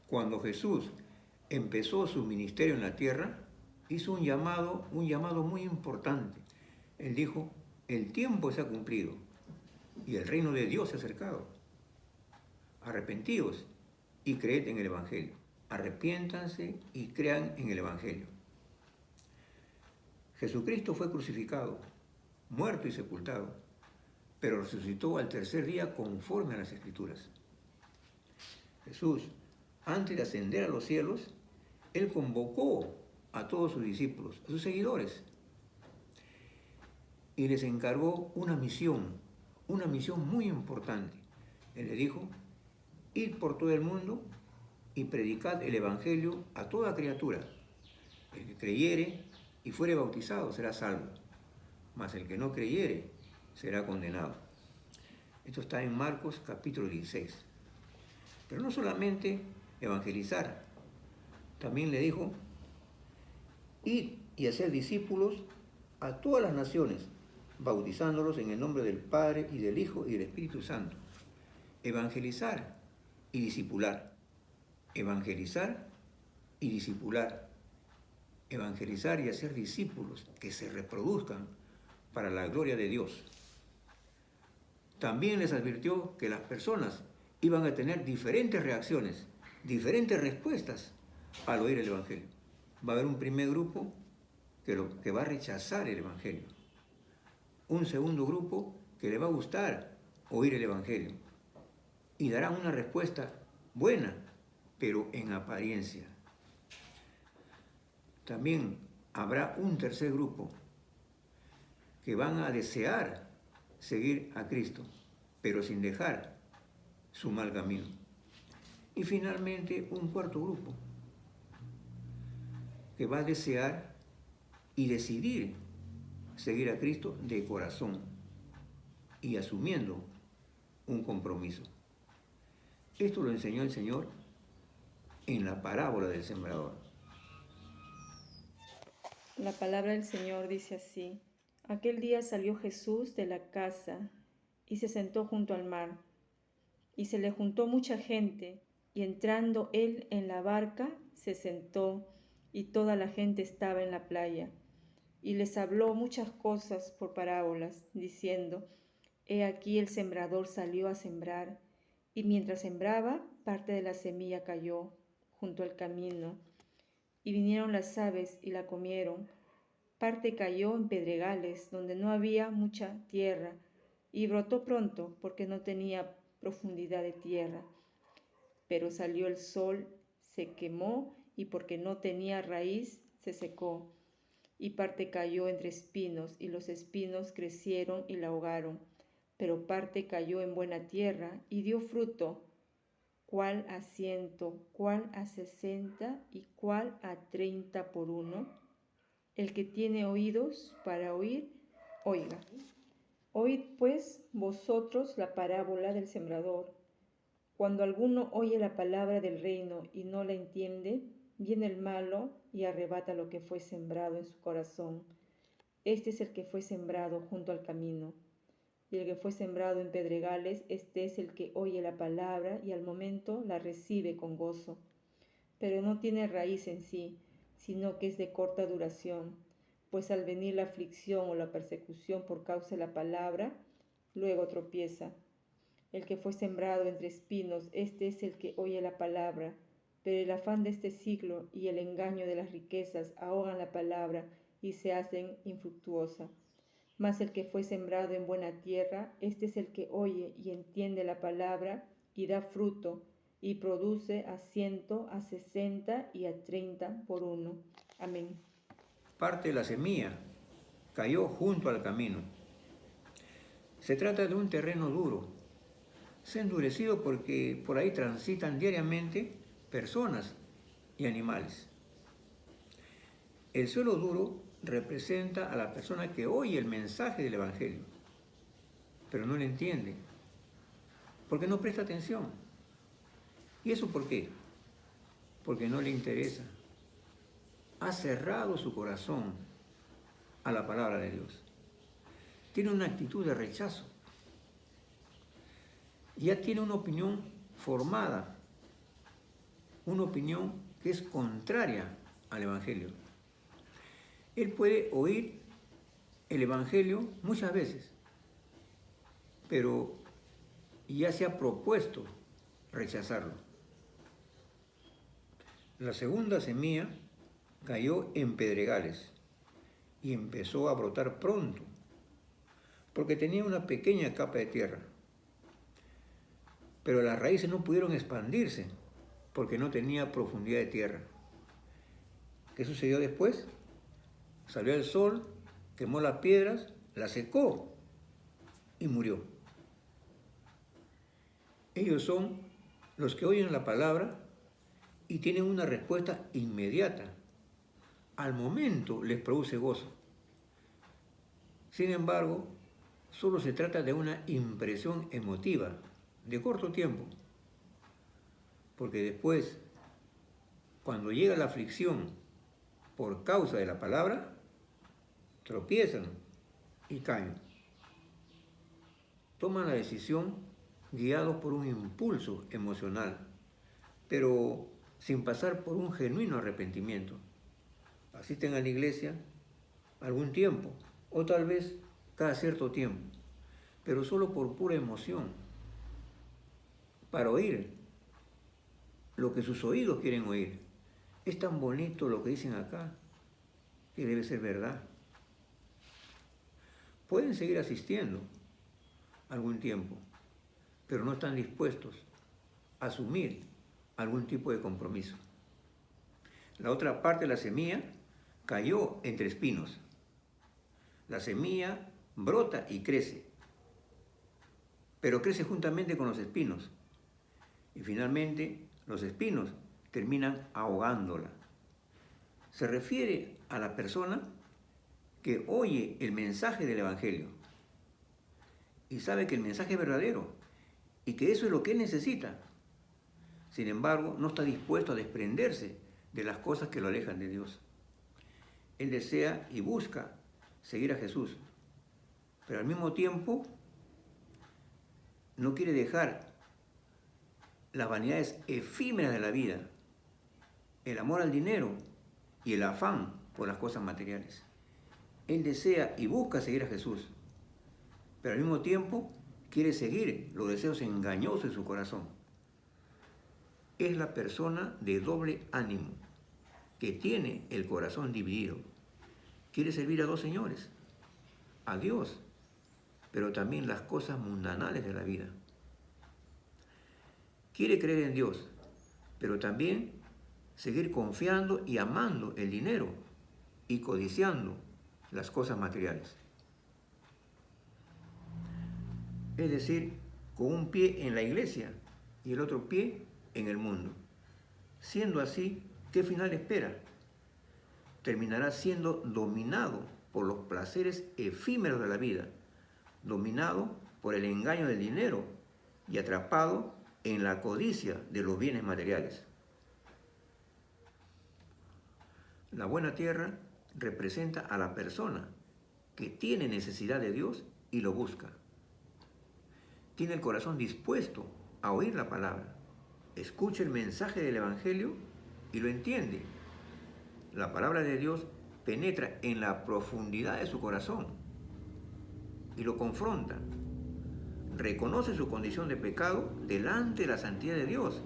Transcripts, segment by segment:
Cuando Jesús empezó su ministerio en la tierra, hizo un llamado muy importante. Él dijo, el tiempo se ha cumplido y el reino de Dios se ha acercado. Arrepentíos y creed en el Evangelio. Arrepiéntanse y crean en el Evangelio. Jesucristo fue crucificado, muerto y sepultado, pero resucitó al tercer día conforme a las Escrituras. Jesús, antes de ascender a los cielos, Él convocó a todos sus discípulos, a sus seguidores, y les encargó una misión muy importante. Él les dijo, id por todo el mundo y predicad el Evangelio a toda criatura. El que creyere y fuere bautizado será salvo, mas el que no creyere será condenado. Esto está en Marcos capítulo 16. Pero no solamente evangelizar, también le dijo, id y hacer discípulos a todas las naciones, bautizándolos en el nombre del Padre y del Hijo y del Espíritu Santo. Evangelizar y discipular. Evangelizar y discipular. Evangelizar y hacer discípulos que se reproduzcan para la gloria de Dios. También les advirtió que las personas iban a tener diferentes reacciones, diferentes respuestas al oír el Evangelio. Va a haber un primer grupo que va a rechazar el Evangelio. Un segundo grupo que le va a gustar oír el Evangelio. Y darán una respuesta buena, pero en apariencia. También habrá un tercer grupo que van a desear seguir a Cristo, pero sin dejar su mal camino. Y finalmente un cuarto grupo que va a desear y decidir seguir a Cristo de corazón y asumiendo un compromiso. Esto lo enseñó el Señor en la parábola del sembrador. La palabra del Señor dice así: aquel día salió Jesús de la casa y se sentó junto al mar, y se le juntó mucha gente, y entrando él en la barca, se sentó, y toda la gente estaba en la playa. Y les habló muchas cosas por parábolas, diciendo: he aquí el sembrador salió a sembrar, y mientras sembraba, parte de la semilla cayó junto al camino, y vinieron las aves y la comieron. Parte cayó en pedregales, donde no había mucha tierra, y brotó pronto, porque no tenía profundidad de tierra. Pero salió el sol, se quemó, y porque no tenía raíz, se secó. Y parte cayó entre espinos, y los espinos crecieron y la ahogaron. Pero parte cayó en buena tierra, y dio fruto, cuál a 100, cuál a 60, y cuál a 30 por uno. El que tiene oídos para oír, oiga. Oíd pues vosotros la parábola del sembrador. Cuando alguno oye la palabra del reino y no la entiende, viene el malo y arrebata lo que fue sembrado en su corazón. Este es el que fue sembrado junto al camino. Y el que fue sembrado en pedregales, este es el que oye la palabra y al momento la recibe con gozo. Pero no tiene raíz en sí, sino que es de corta duración, pues al venir la aflicción o la persecución por causa de la palabra, luego tropieza. El que fue sembrado entre espinos, este es el que oye la palabra, pero el afán de este siglo y el engaño de las riquezas ahogan la palabra y se hacen infructuosa. Mas el que fue sembrado en buena tierra, este es el que oye y entiende la palabra y da fruto, y produce a 100, a 60 y a 30 por uno. Amén. Parte de la semilla cayó junto al camino. Se trata de un terreno duro. Se ha endurecido porque por ahí transitan diariamente personas y animales. El suelo duro representa a la persona que oye el mensaje del Evangelio, pero no le entiende, porque no presta atención. ¿Y eso por qué? Porque no le interesa. Ha cerrado su corazón a la palabra de Dios. Tiene una actitud de rechazo. Ya tiene una opinión formada una opinión que es contraria al Evangelio. Él puede oír el Evangelio muchas veces, pero ya se ha propuesto rechazarlo. La segunda semilla cayó en pedregales y empezó a brotar pronto, porque tenía una pequeña capa de tierra. Pero las raíces no pudieron expandirse porque no tenía profundidad de tierra. ¿Qué sucedió después? Salió el sol, quemó las piedras, las secó y murió. Ellos son los que oyen la palabra y tienen una respuesta inmediata. Al momento les produce gozo. Sin embargo, solo se trata de una impresión emotiva de corto tiempo, porque después, cuando llega la aflicción por causa de la palabra, tropiezan y caen. Toman la decisión guiados por un impulso emocional, pero sin pasar por un genuino arrepentimiento. Asisten a la iglesia algún tiempo, o tal vez cada cierto tiempo, pero solo por pura emoción, para oír lo que sus oídos quieren oír. Es tan bonito lo que dicen acá, que debe ser verdad. Pueden seguir asistiendo algún tiempo, pero no están dispuestos a asumir algún tipo de compromiso. La otra parte de la semilla cayó entre espinos. La semilla brota y crece, pero crece juntamente con los espinos. Y finalmente los espinos terminan ahogándola. Se refiere a la persona que oye el mensaje del Evangelio y sabe que el mensaje es verdadero y que eso es lo que él necesita. Sin embargo, no está dispuesto a desprenderse de las cosas que lo alejan de Dios. Él desea y busca seguir a Jesús, pero al mismo tiempo no quiere dejar las vanidades efímeras de la vida, el amor al dinero y el afán por las cosas materiales. Él desea y busca seguir a Jesús, pero al mismo tiempo quiere seguir los deseos engañosos de su corazón. Es la persona de doble ánimo, que tiene el corazón dividido. Quiere servir a dos señores, a Dios, pero también las cosas mundanales de la vida. Quiere creer en Dios, pero también seguir confiando y amando el dinero y codiciando las cosas materiales. Es decir, con un pie en la iglesia y el otro pie en el mundo. Siendo así, ¿qué final espera? Terminará siendo dominado por los placeres efímeros de la vida, dominado por el engaño del dinero y atrapado en la codicia de los bienes materiales. La buena tierra representa a la persona que tiene necesidad de Dios y lo busca. Tiene el corazón dispuesto a oír la palabra, escucha el mensaje del Evangelio y lo entiende. La palabra de Dios penetra en la profundidad de su corazón y lo confronta. Reconoce su condición de pecado delante de la santidad de Dios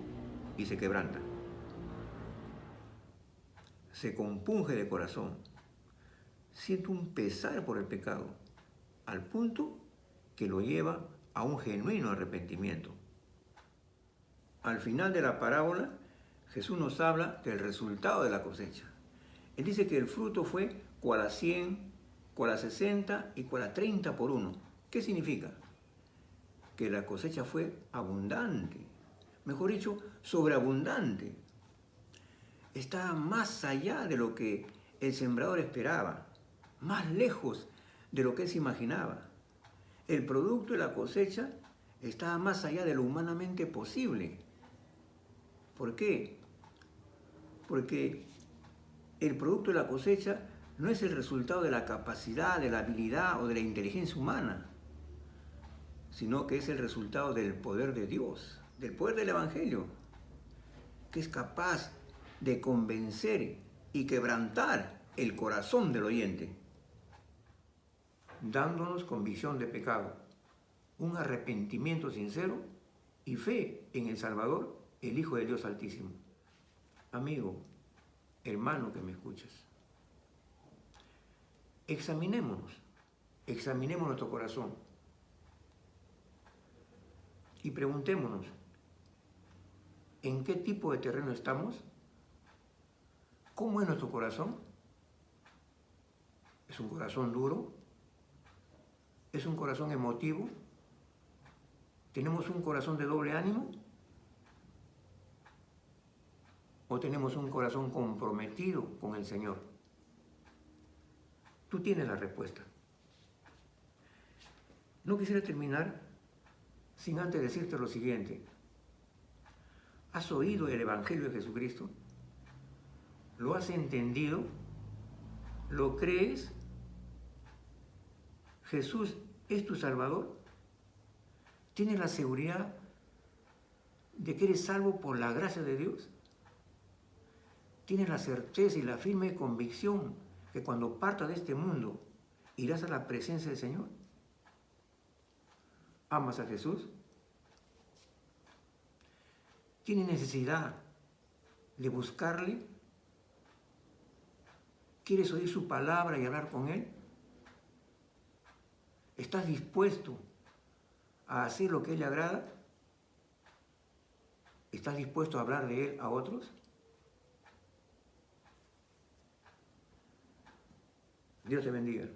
y se quebranta. Se compunge de corazón. Siente un pesar por el pecado, al punto que lo lleva a un genuino arrepentimiento. Al final de la parábola, Jesús nos habla del resultado de la cosecha. Él dice que el fruto fue cual a 100, cual a 60 y cual a 30 por uno. ¿Qué significa? Que la cosecha fue abundante, mejor dicho, sobreabundante. Está más allá de lo que el sembrador esperaba, más lejos de lo que él se imaginaba. El producto de la cosecha estaba más allá de lo humanamente posible. ¿Por qué? Porque el producto de la cosecha no es el resultado de la capacidad, de la habilidad o de la inteligencia humana, sino que es el resultado del poder de Dios, del poder del Evangelio. que es capaz de convencer y quebrantar el corazón del oyente, dándonos convicción de pecado, un arrepentimiento sincero y fe en el Salvador, el Hijo de Dios Altísimo. Amigo, hermano que me escuchas, examinemos nuestro corazón y preguntémonos, ¿en qué tipo de terreno estamos? ¿Cómo es nuestro corazón? ¿Es un corazón duro? ¿Es un corazón emotivo? ¿Tenemos un corazón de doble ánimo? ¿O tenemos un corazón comprometido con el Señor? Tú tienes la respuesta. No quisiera terminar sin antes decirte lo siguiente. ¿Has oído el Evangelio de Jesucristo? ¿Lo has entendido? ¿Lo crees? ¿Jesús es tu Salvador? ¿Tienes la seguridad de que eres salvo por la gracia de Dios? ¿Tienes la certeza y la firme convicción que cuando partas de este mundo irás a la presencia del Señor? ¿Amas a Jesús? ¿Tienes necesidad de buscarle? ¿Quieres oír su palabra y hablar con Él? ¿Estás dispuesto a hacer lo que Él le agrada? ¿Estás dispuesto a hablar de Él a otros? Dios te bendiga.